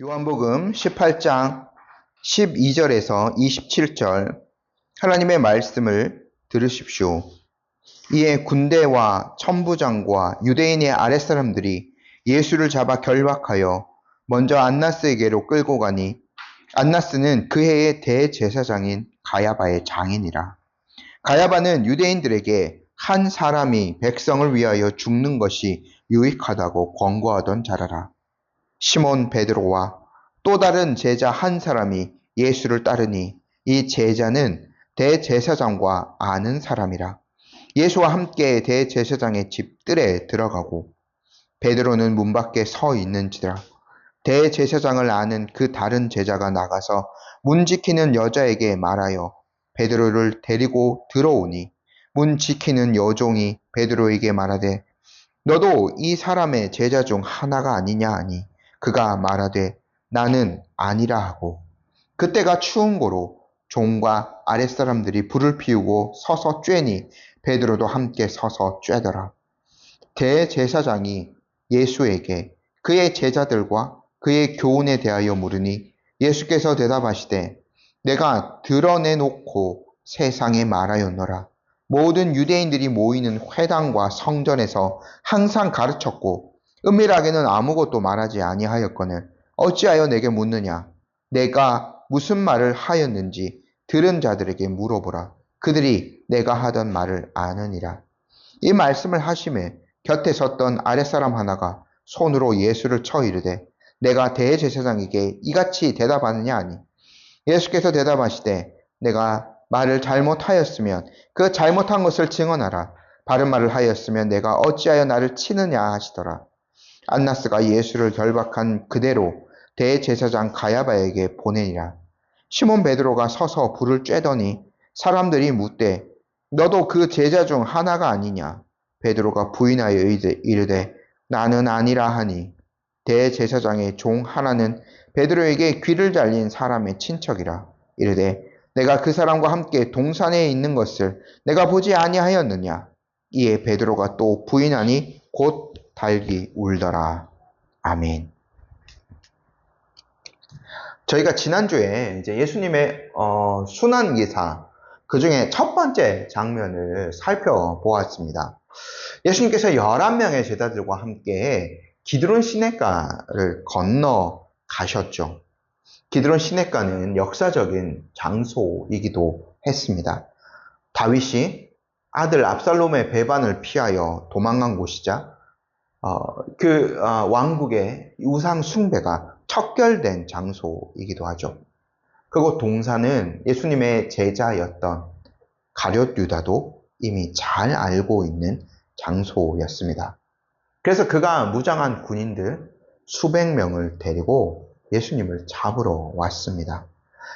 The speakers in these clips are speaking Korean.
요한복음 18장 12절에서 27절 하나님의 말씀을 들으십시오. 이에 군대와 천부장과 유대인의 아랫사람들이 예수를 잡아 결박하여 먼저 안나스에게로 끌고 가니 안나스는 그 해의 대제사장인 가야바의 장인이라. 가야바는 유대인들에게 한 사람이 백성을 위하여 죽는 것이 유익하다고 권고하던 자라라. 시몬 베드로와 또 다른 제자 한 사람이 예수를 따르니 이 제자는 대제사장과 아는 사람이라. 예수와 함께 대제사장의 집뜰에 들어가고 베드로는 문 밖에 서 있는지라. 대제사장을 아는 그 다른 제자가 나가서 문 지키는 여자에게 말하여 베드로를 데리고 들어오니 문 지키는 여종이 베드로에게 말하되 너도 이 사람의 제자 중 하나가 아니냐 하니 그가 말하되 나는 아니라 하고 그때가 추운 고로 종과 아랫사람들이 불을 피우고 서서 쬐니 베드로도 함께 서서 쬐더라. 대제사장이 예수에게 그의 제자들과 그의 교훈에 대하여 물으니 예수께서 대답하시되 내가 드러내놓고 세상에 말하였노라. 모든 유대인들이 모이는 회당과 성전에서 항상 가르쳤고 은밀하게는 아무것도 말하지 아니하였거늘 어찌하여 내게 묻느냐? 내가 무슨 말을 하였는지 들은 자들에게 물어보라. 그들이 내가 하던 말을 아느니라. 이 말씀을 하심에 곁에 섰던 아랫사람 하나가 손으로 예수를 쳐 이르되 내가 대제사장에게 이같이 대답하느냐 하니 예수께서 대답하시되 내가 말을 잘못하였으면 그 잘못한 것을 증언하라. 바른 말을 하였으면 내가 어찌하여 나를 치느냐 하시더라. 안나스가 예수를 결박한 그대로 대제사장 가야바에게 보내니라. 시몬 베드로가 서서 불을 쬐더니 사람들이 묻되 너도 그 제자 중 하나가 아니냐? 베드로가 부인하여 이르되 나는 아니라 하니 대제사장의 종 하나는 베드로에게 귀를 잘린 사람의 친척이라. 이르되 내가 그 사람과 함께 동산에 있는 것을 내가 보지 아니하였느냐? 이에 베드로가 또 부인하니 곧 달기 울더라. 아멘. 저희가 지난주에 이제 예수님의 순환기사 그 중에 첫 번째 장면을 살펴보았습니다. 예수님께서 11명의 제자들과 함께 기드론 시냇가를 건너 가셨죠. 기드론 시냇가는 역사적인 장소이기도 했습니다. 다윗이 아들 압살롬의 배반을 피하여 도망간 곳이자 왕국의 우상 숭배가 척결된 장소이기도 하죠. 그곳 동산은 예수님의 제자였던 가룟 유다도 이미 잘 알고 있는 장소였습니다. 그래서 그가 무장한 군인들 수백 명을 데리고 예수님을 잡으러 왔습니다.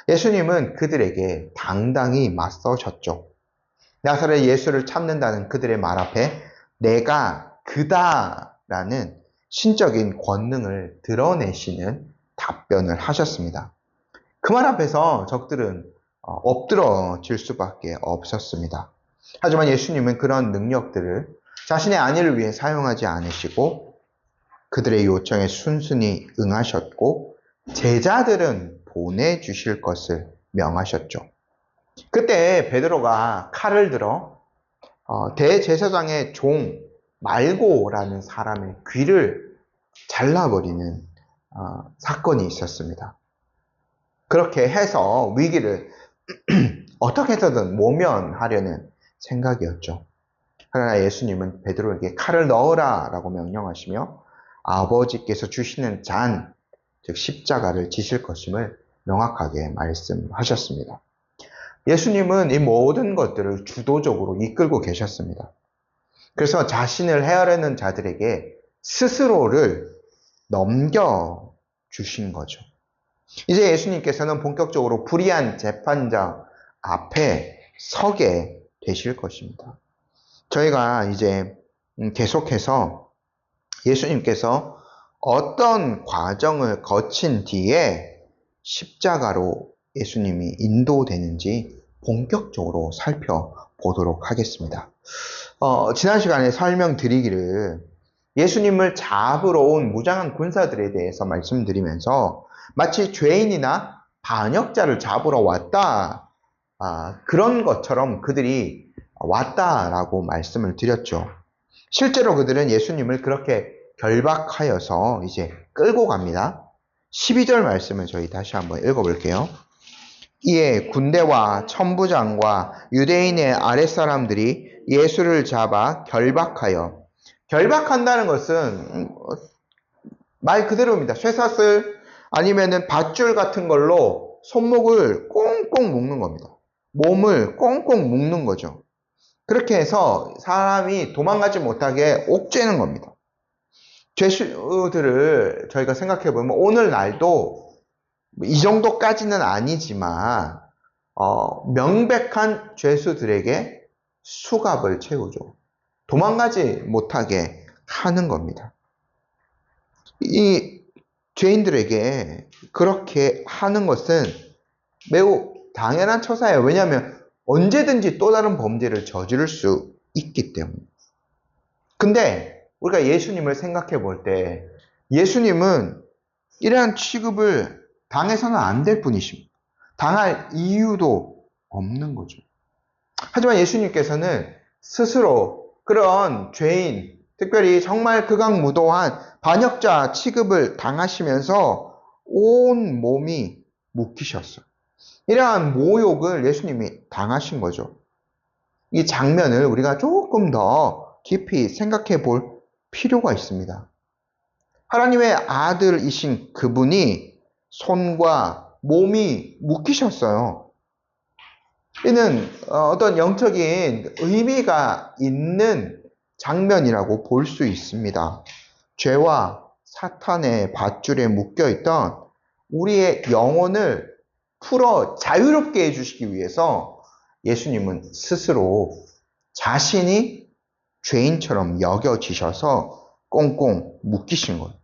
예수님은 그들에게 당당히 맞서셨죠. 나사렛 예수를 찾는다는 그들의 말 앞에 내가 그다라는 신적인 권능을 드러내시는 답변을 하셨습니다. 그 말 앞에서 적들은 엎드러질 수밖에 없었습니다. 하지만 예수님은 그런 능력들을 자신의 안위를 위해 사용하지 않으시고 그들의 요청에 순순히 응하셨고 제자들은 보내주실 것을 명하셨죠. 그때 베드로가 칼을 들어 대제사장의 종 말고라는 사람의 귀를 잘라버리는 사건이 있었습니다. 그렇게 해서 위기를 어떻게 해서든 모면하려는 생각이었죠. 그러나 예수님은 베드로에게 칼을 넣으라 라고 명령하시며 아버지께서 주시는 잔, 즉 십자가를 지실 것임을 명확하게 말씀하셨습니다. 예수님은 이 모든 것들을 주도적으로 이끌고 계셨습니다. 그래서 자신을 헤아리는 자들에게 스스로를 넘겨주신 거죠. 이제 예수님께서는 본격적으로 불의한 재판장 앞에 서게 되실 것입니다. 저희가 이제 계속해서 예수님께서 어떤 과정을 거친 뒤에 십자가로 예수님이 인도되는지 본격적으로 살펴보도록 하겠습니다. 지난 시간에 설명드리기를 예수님을 잡으러 온 무장한 군사들에 대해서 말씀드리면서 마치 죄인이나 반역자를 잡으러 왔다. 그런 것처럼 그들이 왔다라고 말씀을 드렸죠. 실제로 그들은 예수님을 그렇게 결박하여서 이제 끌고 갑니다. 12절 말씀을 저희 다시 한번 읽어볼게요. 이에 군대와 천부장과 유대인의 아랫사람들이 예수를 잡아 결박하여, 결박한다는 것은 말 그대로입니다. 쇠사슬 아니면은 밧줄 같은 걸로 손목을 꽁꽁 묶는 겁니다. 몸을 꽁꽁 묶는 거죠. 그렇게 해서 사람이 도망가지 못하게 옥죄는 겁니다. 죄수들을 저희가 생각해 보면 오늘날도 이 정도까지는 아니지만 명백한 죄수들에게 수갑을 채우죠. 도망가지 못하게 하는 겁니다. 이 죄인들에게 그렇게 하는 것은 매우 당연한 처사예요. 왜냐하면 언제든지 또 다른 범죄를 저지를 수 있기 때문에. 근데 우리가 예수님을 생각해 볼 때 예수님은 이러한 취급을 당해서는 안 될 분이십니다. 당할 이유도 없는 거죠. 하지만 예수님께서는 스스로 그런 죄인, 특별히 정말 극악무도한 반역자 취급을 당하시면서 온 몸이 묶이셨어요. 이러한 모욕을 예수님이 당하신 거죠. 이 장면을 우리가 조금 더 깊이 생각해 볼 필요가 있습니다. 하나님의 아들이신 그분이 손과 몸이 묶이셨어요. 이는 어떤 영적인 의미가 있는 장면이라고 볼 수 있습니다. 죄와 사탄의 밧줄에 묶여있던 우리의 영혼을 풀어 자유롭게 해주시기 위해서 예수님은 스스로 자신이 죄인처럼 여겨지셔서 꽁꽁 묶이신 거예요.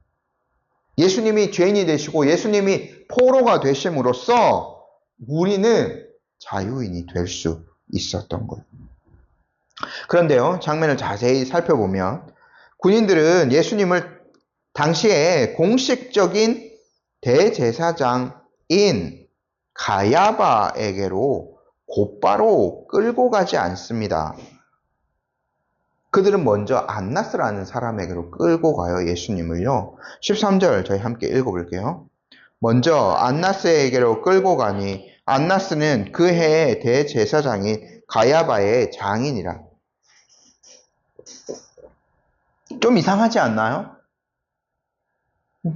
예수님이 죄인이 되시고 예수님이 포로가 되심으로써 우리는 자유인이 될 수 있었던 거예요. 그런데요, 장면을 자세히 살펴보면 군인들은 예수님을 당시에 공식적인 대제사장인 가야바에게로 곧바로 끌고 가지 않습니다. 그들은 먼저 안나스라는 사람에게로 끌고 가요, 예수님을요. 13절 저희 함께 읽어볼게요. 먼저 안나스에게로 끌고 가니 안나스는 그 해의 대제사장인 가야바의 장인이라. 좀 이상하지 않나요?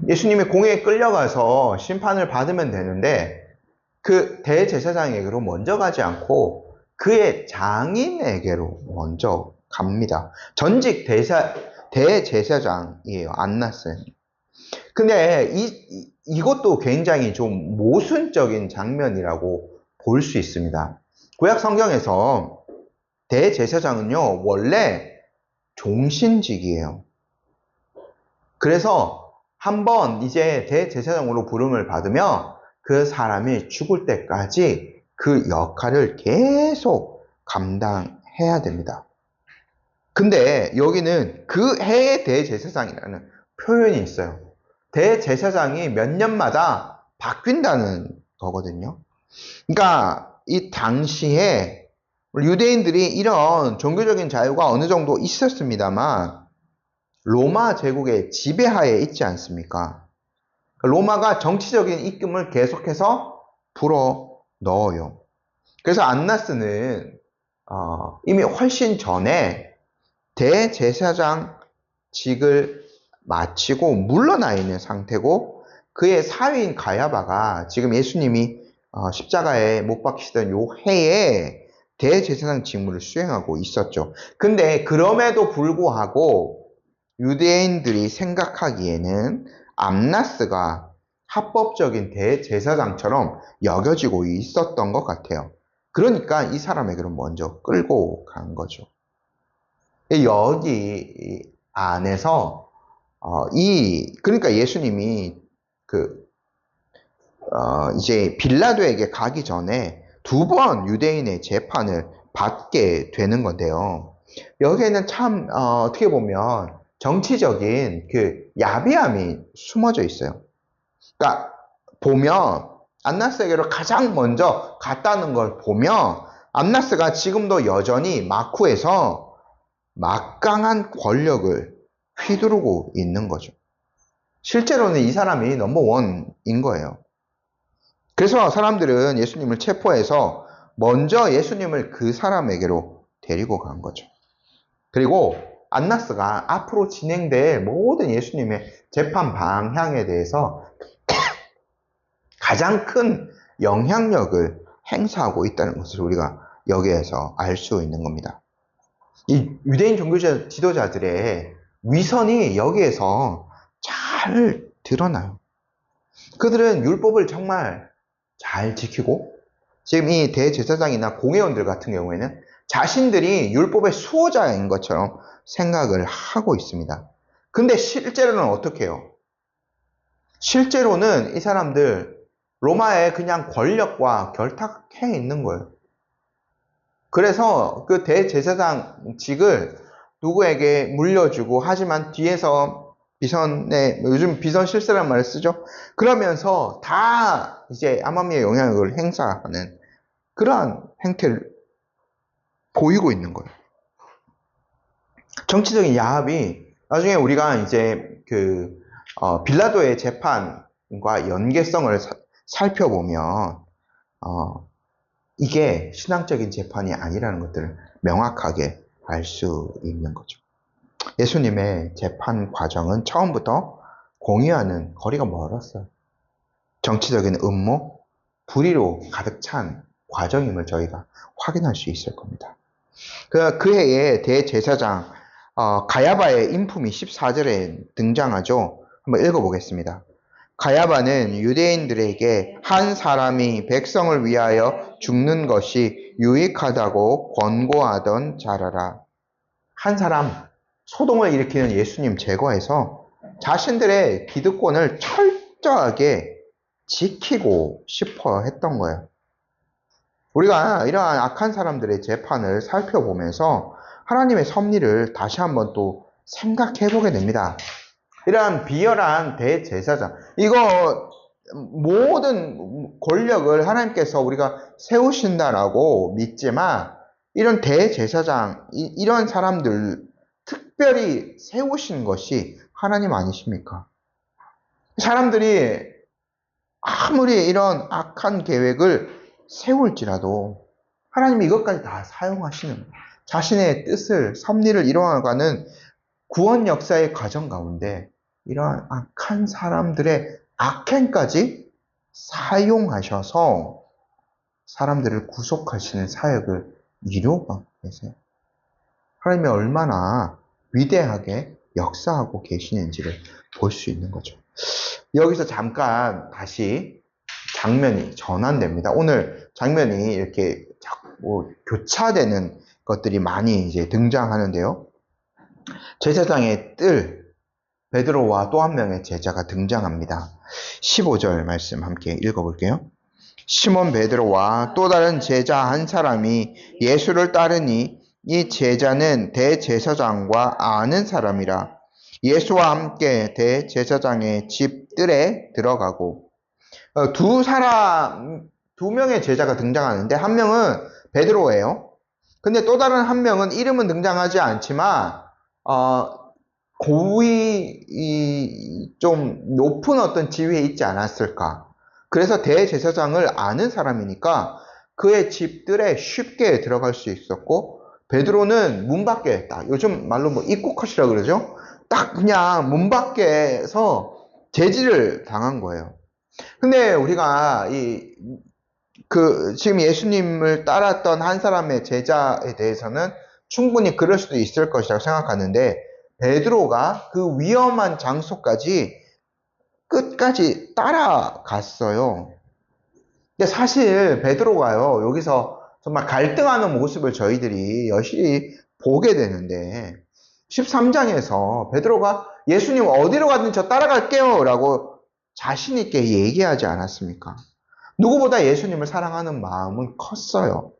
예수님이 공회에 끌려가서 심판을 받으면 되는데 그 대제사장에게로 먼저 가지 않고 그의 장인에게로 먼저 갑니다. 전직 대제사장이에요, 안나스는. 근데 이것도 굉장히 좀 모순적인 장면이라고 볼 수 있습니다. 구약 성경에서 대제사장은요, 원래 종신직이에요. 그래서 한번 이제 대제사장으로 부름을 받으면 그 사람이 죽을 때까지 그 역할을 계속 감당해야 됩니다. 근데 여기는 그 해의 대제사장이라는 표현이 있어요. 대제사장이 몇 년마다 바뀐다는 거거든요. 그러니까 이 당시에 유대인들이 이런 종교적인 자유가 어느 정도 있었습니다만 로마 제국의 지배하에 있지 않습니까? 로마가 정치적인 입김을 계속해서 불어 넣어요. 그래서 안나스는 이미 훨씬 전에 대제사장직을 마치고 물러나 있는 상태고 그의 사위인 가야바가 지금 예수님이 십자가에 못 박히시던 요 해에 대제사장 직무를 수행하고 있었죠. 근데 그럼에도 불구하고 유대인들이 생각하기에는 안나스가 합법적인 대제사장처럼 여겨지고 있었던 것 같아요. 그러니까 이 사람에게로 먼저 끌고 간 거죠. 여기 안에서 그러니까 예수님이 이제 빌라도에게 가기 전에 2번 유대인의 재판을 받게 되는 건데요. 여기에는 참 어떻게 보면 정치적인 그 야비함이 숨어져 있어요. 그러니까 보면 안나스에게로 가장 먼저 갔다는 걸 보면 안나스가 지금도 여전히 마쿠에서 막강한 권력을 휘두르고 있는 거죠. 실제로는 이 사람이 넘버원인 거예요. 그래서 사람들은 예수님을 체포해서 먼저 예수님을 그 사람에게로 데리고 간 거죠. 그리고 안나스가 앞으로 진행될 모든 예수님의 재판 방향에 대해서 가장 큰 영향력을 행사하고 있다는 것을 우리가 여기에서 알 수 있는 겁니다. 이 유대인 종교 지도자들의 위선이 여기에서 잘 드러나요. 그들은 율법을 정말 잘 지키고 지금 이 대제사장이나 공회원들 같은 경우에는 자신들이 율법의 수호자인 것처럼 생각을 하고 있습니다. 근데 실제로는 어떻게 해요? 실제로는 이 사람들 로마의 그냥 권력과 결탁해 있는 거예요. 그래서 그 대제사장직을 누구에게 물려주고 하지만 뒤에서 요즘 비선 실세란 말을 쓰죠. 그러면서 다 이제 아마미의 영향력을 행사하는 그러한 행태를 보이고 있는 거예요. 정치적인 야합이 나중에 우리가 이제 빌라도의 재판과 연계성을 살펴보면 이게 신앙적인 재판이 아니라는 것들을 명확하게 알 수 있는 거죠. 예수님의 재판 과정은 처음부터 공의와는 거리가 멀었어요. 정치적인 음모, 불의로 가득 찬 과정임을 저희가 확인할 수 있을 겁니다. 그 해에 대제사장 가야바의 인품이 14절에 등장하죠. 한번 읽어보겠습니다. 가야바는 유대인들에게 한 사람이 백성을 위하여 죽는 것이 유익하다고 권고하던 자라라. 한 사람, 소동을 일으키는 예수님 제거해서 자신들의 기득권을 철저하게 지키고 싶어 했던 거예요. 우리가 이러한 악한 사람들의 재판을 살펴보면서 하나님의 섭리를 다시 한번 또 생각해 보게 됩니다. 이러한 비열한 대제사장, 이거 모든 권력을 하나님께서 우리가 세우신다라고 믿지만 이런 대제사장, 이런 사람들 특별히 세우신 것이 하나님 아니십니까? 사람들이 아무리 이런 악한 계획을 세울지라도 하나님이 이것까지 다 사용하시는 자신의 뜻을, 섭리를 이루어가는 구원 역사의 과정 가운데 이러한 악한 사람들의 악행까지 사용하셔서 사람들을 구속하시는 사역을 이루어가고 계세요. 하나님이 얼마나 위대하게 역사하고 계시는지를 볼 수 있는 거죠. 여기서 잠깐 다시 장면이 전환됩니다. 오늘 장면이 이렇게 자꾸 교차되는 것들이 많이 이제 등장하는데요. 제사장의 뜰 베드로와 또 한 명의 제자가 등장합니다. 15절 말씀 함께 읽어볼게요. 시몬 베드로와 또 다른 제자 한 사람이 예수를 따르니 이 제자는 대제사장과 아는 사람이라 예수와 함께 대제사장의 집 뜰에 들어가고 두 명의 제자가 등장하는데 한 명은 베드로예요. 근데 또 다른 한 명은 이름은 등장하지 않지만 고위 좀 높은 어떤 지위에 있지 않았을까. 그래서 대제사장을 아는 사람이니까 그의 집들에 쉽게 들어갈 수 있었고 베드로는 문 밖에 딱 요즘 말로 뭐 입국컷이라 그러죠. 딱 그냥 문 밖에서 제지를 당한 거예요. 근데 우리가 지금 예수님을 따랐던 한 사람의 제자에 대해서는 충분히 그럴 수도 있을 것이라고 생각하는데 베드로가 그 위험한 장소까지 끝까지 따라갔어요. 근데 사실 베드로가요, 여기서 정말 갈등하는 모습을 저희들이 여실히 보게 되는데 13장에서 베드로가 예수님 어디로 가든 저 따라갈게요 라고 자신 있게 얘기하지 않았습니까? 누구보다 예수님을 사랑하는 마음은 컸어요.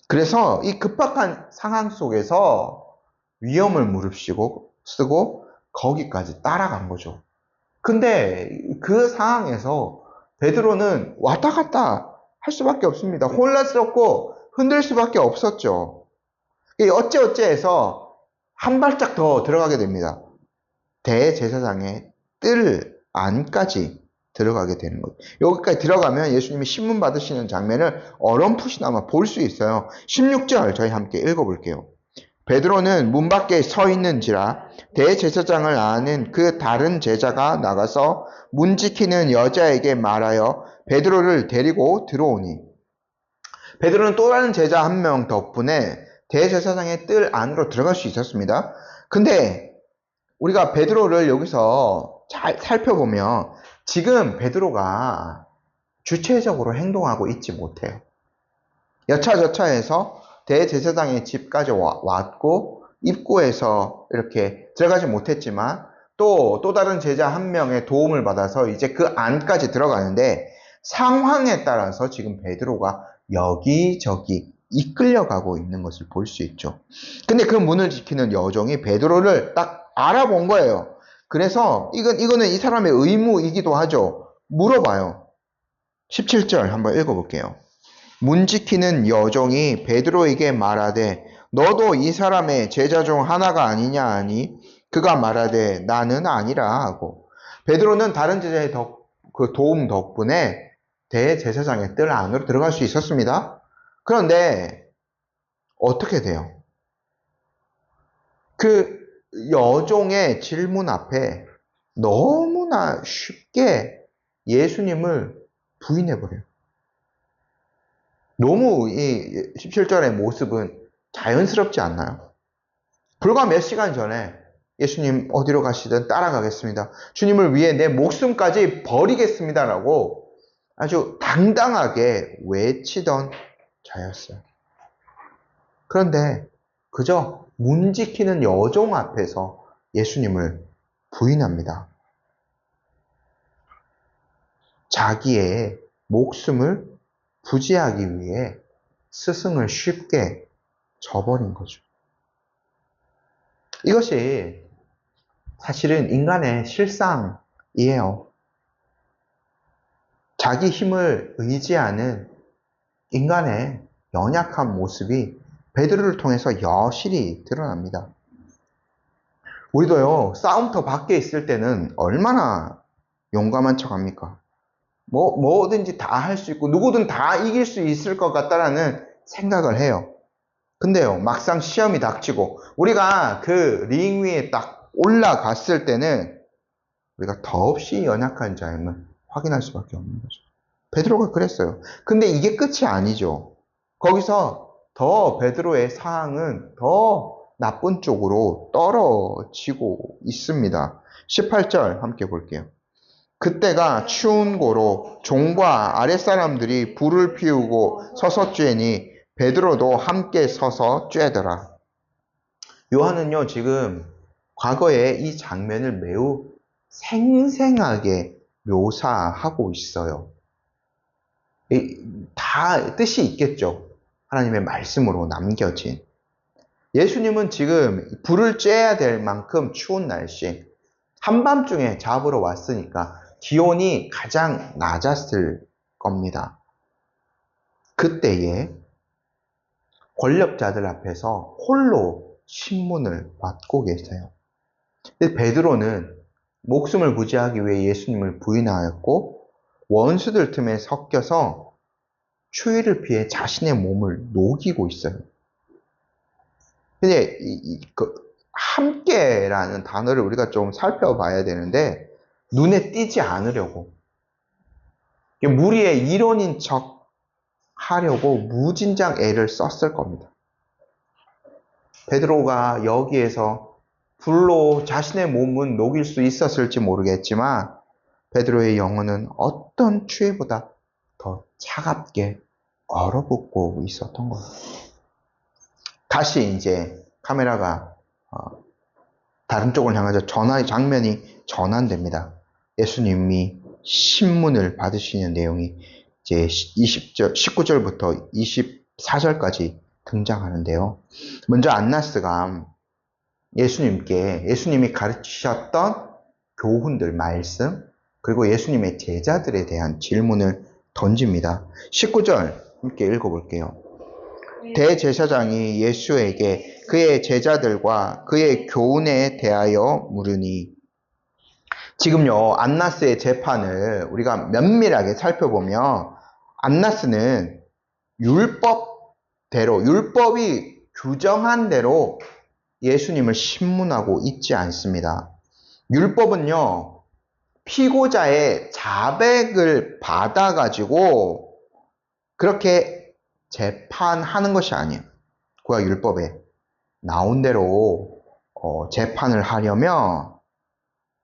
그래서 이 급박한 상황 속에서 위험을 무릅쓰고 거기까지 따라간 거죠. 근데 그 상황에서 베드로는 왔다 갔다 할 수밖에 없습니다. 혼란스럽고 흔들 수밖에 없었죠. 어째어째해서 한 발짝 더 들어가게 됩니다. 대제사장의 뜰 안까지 들어가게 되는 거예요. 여기까지 들어가면 예수님이 신문 받으시는 장면을 어렴풋이나마 볼 수 있어요. 16절 저희 함께 읽어볼게요. 베드로는 문 밖에 서 있는지라 대제사장을 아는 그 다른 제자가 나가서 문 지키는 여자에게 말하여 베드로를 데리고 들어오니, 베드로는 또 다른 제자 한 명 덕분에 대제사장의 뜰 안으로 들어갈 수 있었습니다. 근데 우리가 베드로를 여기서 잘 살펴보면 지금 베드로가 주체적으로 행동하고 있지 못해요. 여차저차해서 대제사장의 집까지 왔고 입구에서 이렇게 들어가지 못했지만 또 다른 제자 한 명의 도움을 받아서 이제 그 안까지 들어가는데, 상황에 따라서 지금 베드로가 여기저기 이끌려가고 있는 것을 볼 수 있죠. 근데 그 문을 지키는 여종이 베드로를 딱 알아본 거예요. 그래서 이거는 이 사람의 의무이기도 하죠. 물어봐요. 17절 한번 읽어볼게요. 문 지키는 여종이 베드로에게 말하되 너도 이 사람의 제자 중 하나가 아니냐 하니 그가 말하되 나는 아니라 하고, 베드로는 다른 제자의 그 도움 덕분에 대제사장의 뜰 안으로 들어갈 수 있었습니다. 그런데 어떻게 돼요? 그 여종의 질문 앞에 너무나 쉽게 예수님을 부인해버려요. 너무 이 17절의 모습은 자연스럽지 않나요? 불과 몇 시간 전에 예수님 어디로 가시든 따라가겠습니다. 주님을 위해 내 목숨까지 버리겠습니다라고 아주 당당하게 외치던 자였어요. 그런데 그저 문 지키는 여종 앞에서 예수님을 부인합니다. 자기의 목숨을 부지하기 위해 스승을 쉽게 저버린 거죠. 이것이 사실은 인간의 실상이에요. 자기 힘을 의지하는 인간의 연약한 모습이 베드로를 통해서 여실히 드러납니다. 우리도요, 싸움터 밖에 있을 때는 얼마나 용감한 척 합니까? 뭐든지 다 할 수 있고 누구든 다 이길 수 있을 것 같다라는 생각을 해요. 근데요, 막상 시험이 닥치고 우리가 그 링 위에 딱 올라갔을 때는 우리가 더없이 연약한 자임을 확인할 수밖에 없는 거죠. 베드로가 그랬어요. 근데 이게 끝이 아니죠. 거기서 더 베드로의 상황은 더 나쁜 쪽으로 떨어지고 있습니다. 18절 함께 볼게요. 그때가 추운 고로 종과 아랫사람들이 불을 피우고 서서 쬐니 베드로도 함께 서서 쬐더라. 요한은요, 지금 과거에 이 장면을 매우 생생하게 묘사하고 있어요. 다 뜻이 있겠죠. 하나님의 말씀으로 남겨진. 예수님은 지금 불을 쬐야 될 만큼 추운 날씨, 한밤중에 잡으러 왔으니까 기온이 가장 낮았을 겁니다. 그때에 권력자들 앞에서 홀로 신문을 받고 계세요. 베드로는 목숨을 부지하기 위해 예수님을 부인하였고 원수들 틈에 섞여서 추위를 피해 자신의 몸을 녹이고 있어요. 근데 함께라는 단어를 우리가 좀 살펴봐야 되는데 눈에 띄지 않으려고, 무리의 일원인 척 하려고 무진장 애를 썼을 겁니다. 베드로가 여기에서 불로 자신의 몸은 녹일 수 있었을지 모르겠지만 베드로의 영혼은 어떤 추위보다 더 차갑게 얼어붙고 있었던 거예요. 다시 이제 카메라가 다른 쪽을 향해서 장면이 전환됩니다. 예수님이 신문을 받으시는 내용이 이제 19절부터 24절까지 등장하는데요. 먼저 안나스가 예수님이 가르치셨던 교훈들, 말씀, 그리고 예수님의 제자들에 대한 질문을 던집니다. 19절 함께 읽어볼게요. 대제사장이 예수에게 그의 제자들과 그의 교훈에 대하여 물으니, 지금요 안나스의 재판을 우리가 면밀하게 살펴보면 안나스는 율법이 규정한 대로 예수님을 신문하고 있지 않습니다. 율법은요 피고자의 자백을 받아가지고 그렇게 재판하는 것이 아니에요. 구약 율법에 나온 대로 재판을 하려면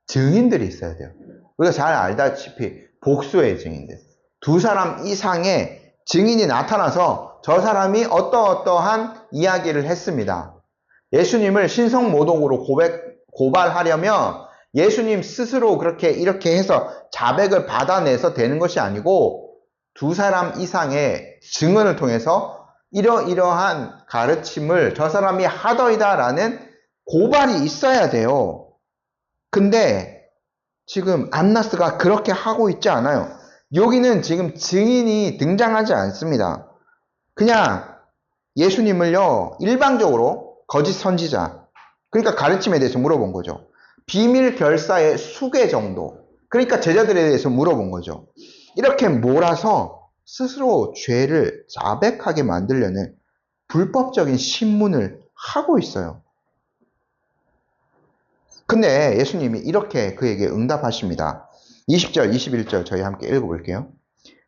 증인들이 있어야 돼요. 우리가 잘 알다시피 복수의 증인들. 두 사람 이상의 증인이 나타나서 저 사람이 어떠한 이야기를 했습니다. 예수님을 신성모독으로 고발하려면 예수님 스스로 이렇게 해서 자백을 받아내서 되는 것이 아니고 두 사람 이상의 증언을 통해서 이러이러한 가르침을 저 사람이 하더이다라는 고발이 있어야 돼요. 근데 지금 안나스가 그렇게 하고 있지 않아요. 여기는 지금 증인이 등장하지 않습니다. 그냥 예수님을요 일방적으로 거짓 선지자, 그러니까 가르침에 대해서 물어본 거죠. 비밀 결사의 수괴 정도, 그러니까 제자들에 대해서 물어본 거죠. 이렇게 몰아서 스스로 죄를 자백하게 만들려는 불법적인 신문을 하고 있어요. 근데 예수님이 이렇게 그에게 응답하십니다. 20절, 21절 저희 함께 읽어볼게요.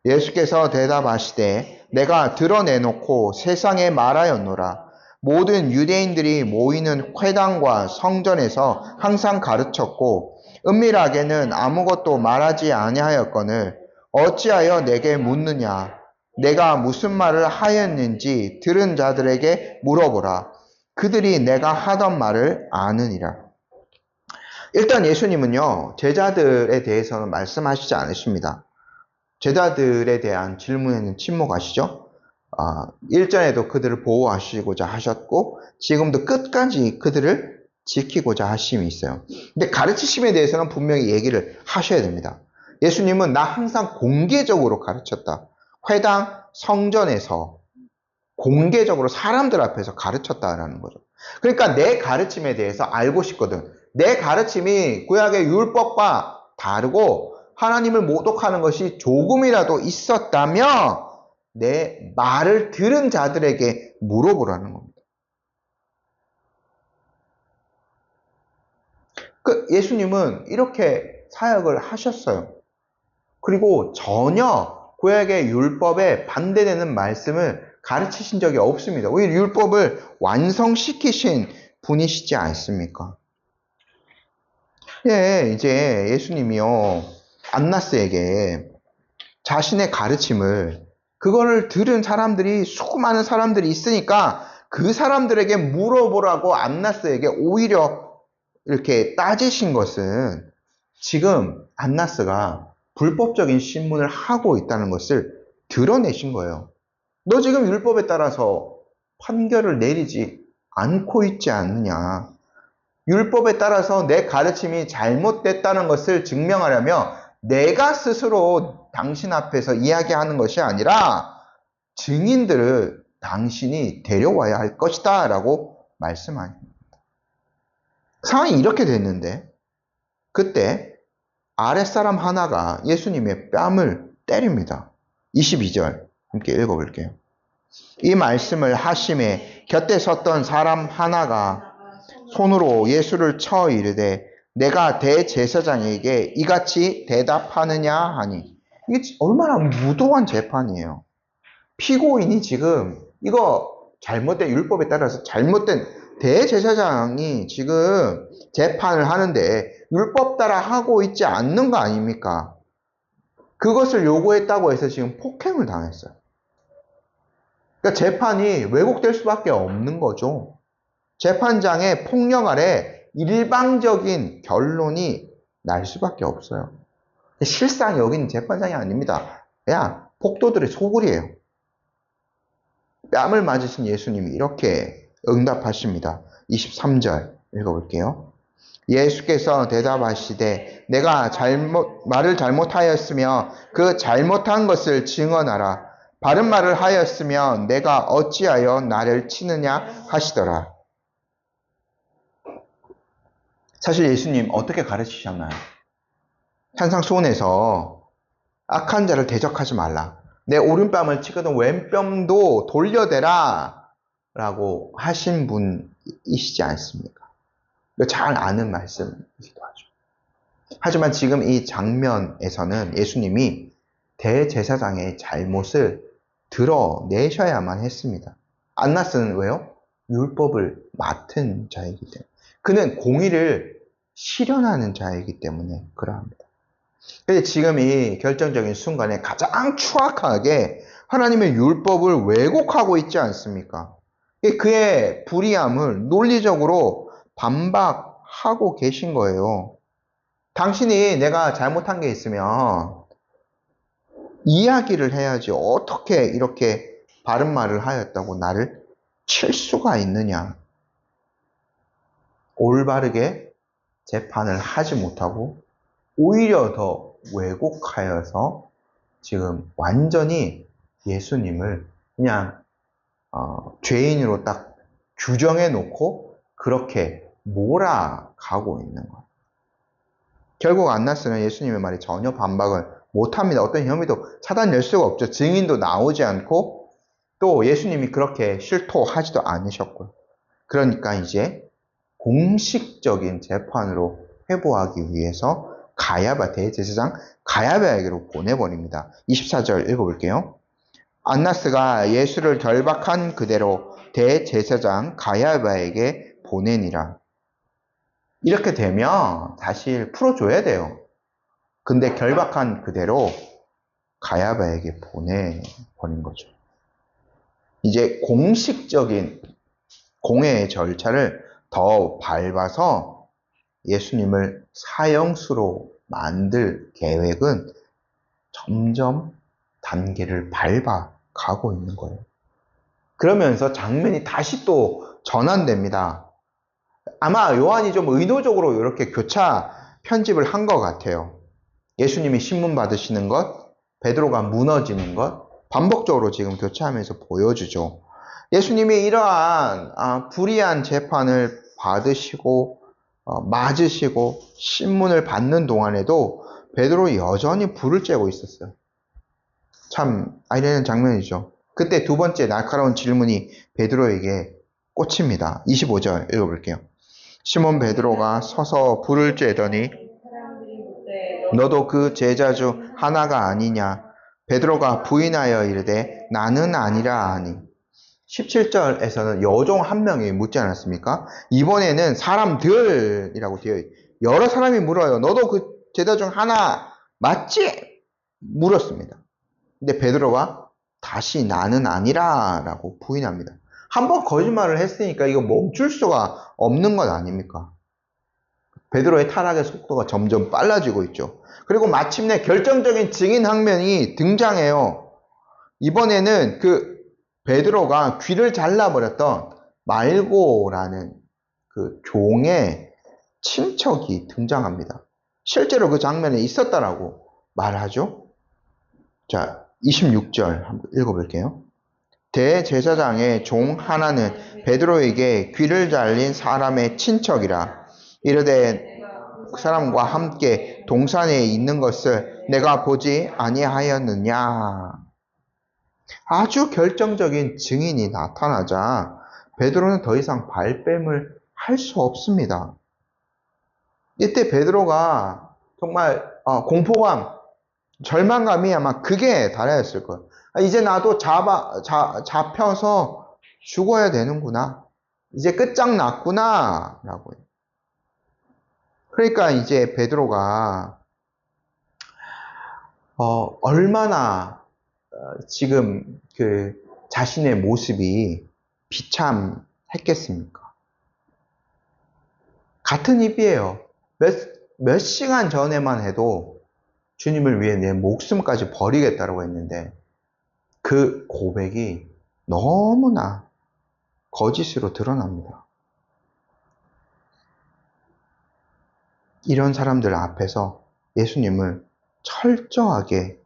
예수께서 대답하시되 내가 드러내놓고 세상에 말하였노라. 모든 유대인들이 모이는 회당과 성전에서 항상 가르쳤고 은밀하게는 아무것도 말하지 아니하였거늘 어찌하여 내게 묻느냐. 내가 무슨 말을 하였는지 들은 자들에게 물어보라. 그들이 내가 하던 말을 아느니라. 일단 예수님은요 제자들에 대해서는 말씀하시지 않으십니다. 제자들에 대한 질문에는 침묵하시죠. 일전에도 그들을 보호하시고자 하셨고 지금도 끝까지 그들을 지키고자 하심이 있어요. 근데 가르치심에 대해서는 분명히 얘기를 하셔야 됩니다. 예수님은 나 항상 공개적으로 가르쳤다. 회당, 성전에서 공개적으로 사람들 앞에서 가르쳤다라는 거죠. 그러니까 내 가르침에 대해서 알고 싶거든. 내 가르침이 구약의 율법과 다르고 하나님을 모독하는 것이 조금이라도 있었다면 내 말을 들은 자들에게 물어보라는 겁니다. 예수님은 이렇게 사역을 하셨어요. 그리고 전혀 구약의 율법에 반대되는 말씀을 가르치신 적이 없습니다. 오히려 율법을 완성시키신 분이시지 않습니까? 예, 이제 예수님이요 안나스에게 자신의 가르침을 그거를 들은 사람들이 수많은 사람들이 있으니까 그 사람들에게 물어보라고 안나스에게 오히려 이렇게 따지신 것은 지금 안나스가 불법적인 신문을 하고 있다는 것을 드러내신 거예요. 너 지금 율법에 따라서 판결을 내리지 않고 있지 않느냐. 율법에 따라서 내 가르침이 잘못됐다는 것을 증명하려면 내가 스스로 당신 앞에서 이야기하는 것이 아니라 증인들을 당신이 데려와야 할 것이다 라고 말씀합니다. 상황이 이렇게 됐는데 그때 아랫사람 하나가 예수님의 뺨을 때립니다. 22절 함께 읽어볼게요. 이 말씀을 하심에 곁에 섰던 사람 하나가 손으로 예수를 쳐 이르되 내가 대제사장에게 이같이 대답하느냐 하니, 이게 얼마나 무도한 재판이에요. 피고인이 지금 이거 잘못된 율법에 따라서 잘못된 대제사장이 지금 재판을 하는데 율법 따라 하고 있지 않는 거 아닙니까? 그것을 요구했다고 해서 지금 폭행을 당했어요. 그러니까 재판이 왜곡될 수밖에 없는 거죠. 재판장의 폭력 아래 일방적인 결론이 날 수밖에 없어요. 실상 여기는 재판장이 아닙니다. 그냥 폭도들의 소굴이에요. 뺨을 맞으신 예수님이 이렇게 응답하십니다. 23절 읽어볼게요. 예수께서 대답하시되 내가 말을 잘못하였으며 그 잘못한 것을 증언하라. 바른 말을 하였으면 내가 어찌하여 나를 치느냐 하시더라. 사실 예수님 어떻게 가르치셨나요? 산상수훈에서 악한 자를 대적하지 말라. 내 오른뺨을 치거든 왼뺨도 돌려대라. 라고 하신 분이시지 않습니까? 잘 아는 말씀이기도 하죠. 하지만 지금 이 장면에서는 예수님이 대제사장의 잘못을 드러내셔야만 했습니다. 안나스는 왜요? 율법을 맡은 자이기 때문에. 그는 공의를 실현하는 자이기 때문에 그러합니다. 근데 지금 이 결정적인 순간에 가장 추악하게 하나님의 율법을 왜곡하고 있지 않습니까? 그의 불의함을 논리적으로 반박하고 계신 거예요. 당신이 내가 잘못한 게 있으면 이야기를 해야지 어떻게 이렇게 바른 말을 하였다고 나를 칠 수가 있느냐. 올바르게 재판을 하지 못하고 오히려 더 왜곡하여서 지금 완전히 예수님을 그냥 죄인으로 딱 규정해 놓고 그렇게 몰아가고 있는 거예요. 결국 안나스는 예수님의 말에 전혀 반박을 못합니다. 어떤 혐의도 찾아낼 수가 없죠. 증인도 나오지 않고 또 예수님이 그렇게 실토하지도 않으셨고요. 그러니까 이제 공식적인 재판으로 회부하기 위해서 가야바 대제사장 가야바에게로 보내버립니다. 24절 읽어볼게요. 안나스가 예수를 결박한 그대로 대제사장 가야바에게 보내니라. 이렇게 되면 사실 풀어줘야 돼요. 근데 결박한 그대로 가야바에게 보내버린 거죠. 이제 공식적인 공회의 절차를 더 밟아서 예수님을 사형수로 만들 계획은 점점 단계를 밟아가고 있는 거예요. 그러면서 장면이 다시 또 전환됩니다. 아마 요한이 좀 의도적으로 이렇게 교차 편집을 한 것 같아요. 예수님이 신문 받으시는 것, 베드로가 무너지는 것, 반복적으로 지금 교차하면서 보여주죠. 예수님이 이러한 불의한 재판을 받으시고 맞으시고 신문을 받는 동안에도 베드로 여전히 불을 쬐고 있었어요. 참 아이러니한 장면이죠. 그때 두 번째 날카로운 질문이 베드로에게 꽂힙니다. 25절 읽어볼게요. 시몬 베드로가 서서 불을 쬐더니 너도 그 제자 중 하나가 아니냐? 베드로가 부인하여 이르되 나는 아니라 하니. 17절에서는 여종 한 명이 묻지 않았습니까? 이번에는 사람들이라고 되어 있어요. 여러 사람이 물어요. 너도 그 제자 중 하나 맞지? 물었습니다. 근데 베드로가 다시 나는 아니라 라고 부인합니다. 한번 거짓말을 했으니까 이거 멈출 수가 없는 것 아닙니까? 베드로의 타락의 속도가 점점 빨라지고 있죠. 그리고 마침내 결정적인 증인 항면이 등장해요. 이번에는 그 베드로가 귀를 잘라버렸던 말고라는 그 종의 친척이 등장합니다. 실제로 그 장면에 있었다라고 말하죠. 자, 26절 한번 읽어볼게요. 대제사장의 종 하나는 베드로에게 귀를 잘린 사람의 친척이라 이르되 그 사람과 함께 동산에 있는 것을 내가 보지 아니하였느냐. 아주 결정적인 증인이 나타나자 베드로는 더 이상 발뺌을 할 수 없습니다. 이때 베드로가 정말 공포감, 절망감이 아마 극에 달하였을 거예요. 이제 나도 잡혀서 죽어야 되는구나. 이제 끝장났구나. 라고. 그러니까 이제 베드로가 얼마나 지금 그 자신의 모습이 비참했겠습니까? 같은 입이에요. 몇 시간 전에만 해도 주님을 위해 내 목숨까지 버리겠다고 했는데 그 고백이 너무나 거짓으로 드러납니다. 이런 사람들 앞에서 예수님을 철저하게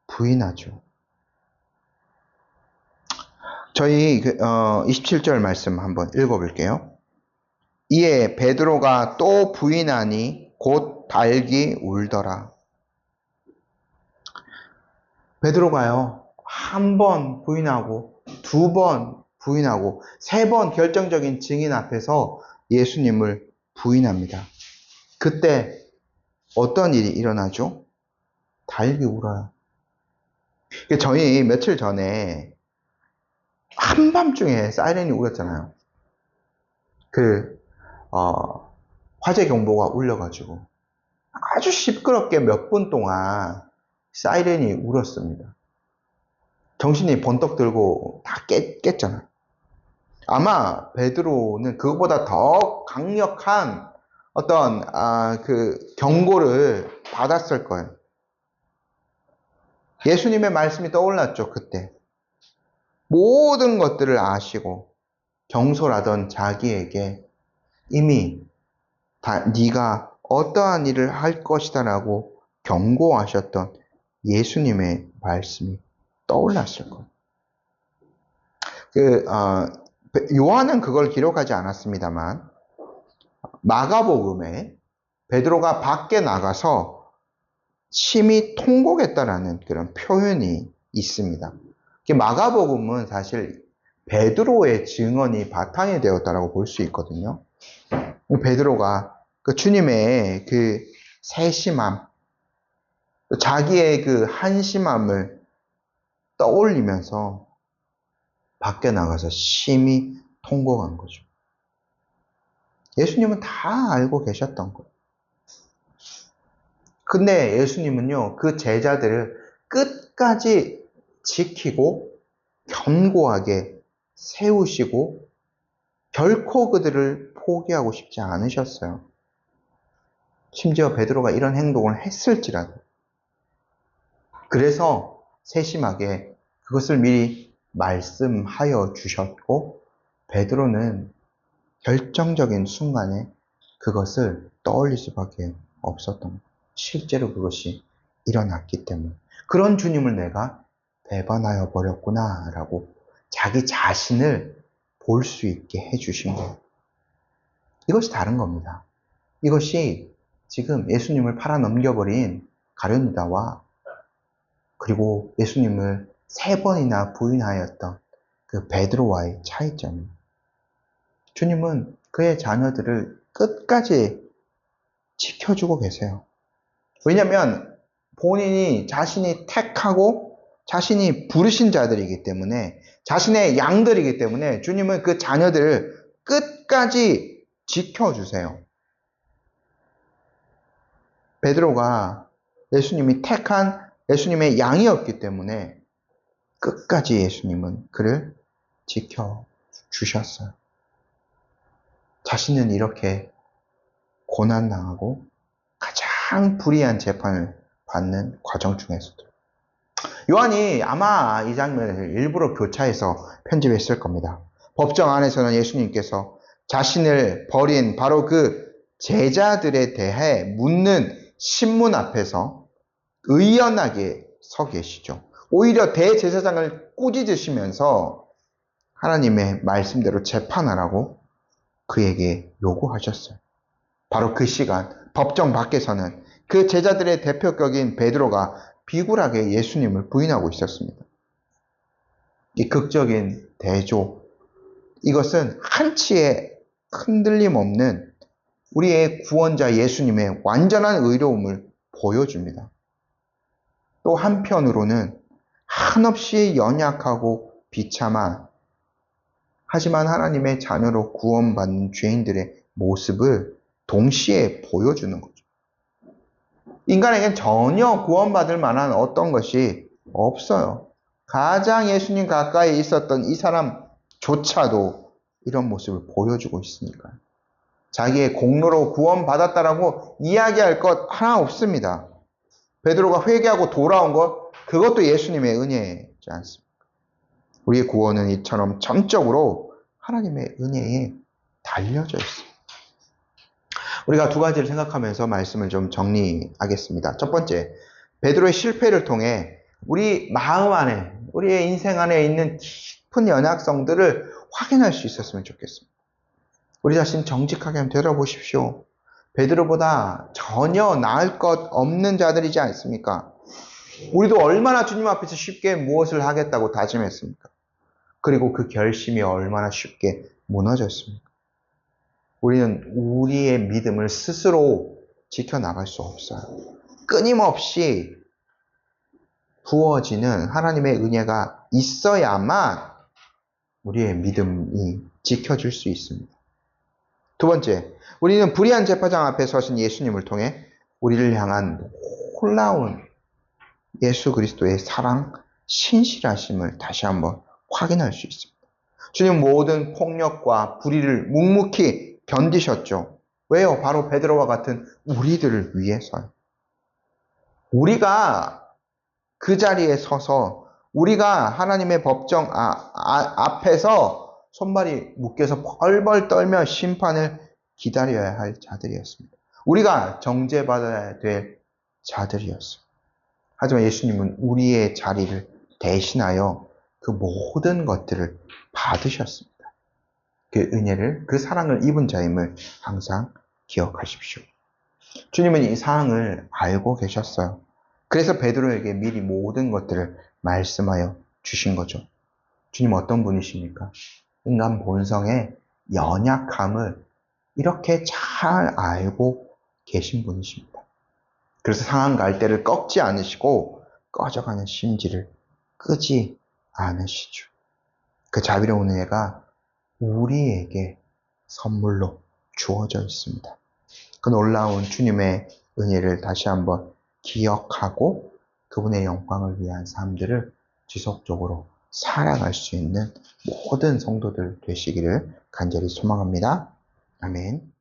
부인하죠. 저희 27절 말씀 한번 읽어볼게요. 이에 베드로가 또 부인하니 곧 달기 울더라. 베드로가요, 한 번 부인하고, 두 번 부인하고, 세 번 결정적인 증인 앞에서 예수님을 부인합니다. 그때 어떤 일이 일어나죠? 달기 울어요. 저희 며칠 전에 한밤중에 사이렌이 울렸잖아요. 화재 경보가 울려가지고 아주 시끄럽게 몇 분 동안 사이렌이 울었습니다. 정신이 번떡 들고 다 깼잖아요. 아마 베드로는 그것보다 더 강력한 어떤 경고를 받았을 거예요. 예수님의 말씀이 떠올랐죠, 그때. 모든 것들을 아시고 경솔하던 자기에게 이미 네가 어떠한 일을 할 것이다 라고 경고하셨던 예수님의 말씀이 떠올랐을 거예요. 요한은 그걸 기록하지 않았습니다만 마가복음에 베드로가 밖에 나가서 심히 통곡했다라는 그런 표현이 있습니다. 마가복음은 사실 베드로의 증언이 바탕이 되었다라고 볼 수 있거든요. 베드로가 그 주님의 그 세심함, 자기의 그 한심함을 떠올리면서 밖에 나가서 심히 통곡한 거죠. 예수님은 다 알고 계셨던 거예요. 근데 예수님은요, 그 제자들을 끝까지 지키고 견고하게 세우시고 결코 그들을 포기하고 싶지 않으셨어요. 심지어 베드로가 이런 행동을 했을지라도. 그래서 세심하게 그것을 미리 말씀하여 주셨고 베드로는 결정적인 순간에 그것을 떠올릴 수밖에 없었던 거예요. 실제로 그것이 일어났기 때문에. 그런 주님을 내가 배반하여 버렸구나 라고 자기 자신을 볼 수 있게 해주신 거예요. 이것이 다른 겁니다. 이것이 지금 예수님을 팔아넘겨버린 가룟유다와 그리고 예수님을 3번이나 부인하였던 그 베드로와의 차이점입니다. 주님은 그의 자녀들을 끝까지 지켜주고 계세요. 왜냐하면 본인이 자신이 택하고 자신이 부르신 자들이기 때문에 자신의 양들이기 때문에 주님은 그 자녀들을 끝까지 지켜주세요. 베드로가 예수님이 택한 예수님의 양이었기 때문에 끝까지 예수님은 그를 지켜주셨어요. 자신은 이렇게 고난당하고 가장 불의한 재판을 받는 과정 중에서도 요한이 아마 이 장면을 일부러 교차해서 편집했을 겁니다. 법정 안에서는 예수님께서 자신을 버린 바로 그 제자들에 대해 묻는 신문 앞에서 의연하게 서 계시죠. 오히려 대제사장을 꾸짖으시면서 하나님의 말씀대로 재판하라고 그에게 요구하셨어요. 바로 그 시간 법정 밖에서는 그 제자들의 대표격인 베드로가 비굴하게 예수님을 부인하고 있었습니다. 이 극적인 대조, 이것은 한치의 흔들림 없는 우리의 구원자 예수님의 완전한 의로움을 보여줍니다. 또 한편으로는 한없이 연약하고 비참한 하지만 하나님의 자녀로 구원받는 죄인들의 모습을 동시에 보여주는 거죠. 인간에겐 전혀 구원받을 만한 어떤 것이 없어요. 가장 예수님 가까이 있었던 이 사람조차도 이런 모습을 보여주고 있으니까요. 자기의 공로로 구원받았다라고 이야기할 것 하나 없습니다. 베드로가 회개하고 돌아온 것, 그것도 예수님의 은혜지 않습니까? 우리의 구원은 이처럼 전적으로 하나님의 은혜에 달려져 있습니다. 우리가 두 가지를 생각하면서 말씀을 좀 정리하겠습니다. 첫 번째, 베드로의 실패를 통해 우리 마음 안에, 우리의 인생 안에 있는 깊은 연약성들을 확인할 수 있었으면 좋겠습니다. 우리 자신 정직하게 한번 되돌아보십시오. 베드로보다 전혀 나을 것 없는 자들이지 않습니까? 우리도 얼마나 주님 앞에서 쉽게 무엇을 하겠다고 다짐했습니까? 그리고 그 결심이 얼마나 쉽게 무너졌습니까? 우리는 우리의 믿음을 스스로 지켜나갈 수 없어요. 끊임없이 부어지는 하나님의 은혜가 있어야만 우리의 믿음이 지켜질 수 있습니다. 두 번째, 우리는 불의한 재판장 앞에 서신 예수님을 통해 우리를 향한 놀라운 예수 그리스도의 사랑, 신실하심을 다시 한번 확인할 수 있습니다. 주님 모든 폭력과 불의를 묵묵히 견디셨죠. 왜요? 바로 베드로와 같은 우리들을 위해서요. 우리가 그 자리에 서서 우리가 하나님의 법정 앞에서 손발이 묶여서 벌벌 떨며 심판을 기다려야 할 자들이었습니다. 우리가 정죄받아야 될 자들이었습니다. 하지만 예수님은 우리의 자리를 대신하여 그 모든 것들을 받으셨습니다. 그 은혜를, 그 사랑을 입은 자임을 항상 기억하십시오. 주님은 이 사랑을 알고 계셨어요. 그래서 베드로에게 미리 모든 것들을 말씀하여 주신 거죠. 주님 어떤 분이십니까? 인간 본성의 연약함을 이렇게 잘 알고 계신 분이십니다. 그래서 상한 갈대를 꺾지 않으시고 꺼져가는 심지를 끄지 않으시죠. 그 자비로운 은혜가 우리에게 선물로 주어져 있습니다. 그 놀라운 주님의 은혜를 다시 한번 기억하고 그분의 영광을 위한 삶들을 지속적으로 살아갈 수 있는 모든 성도들 되시기를 간절히 소망합니다. 아멘.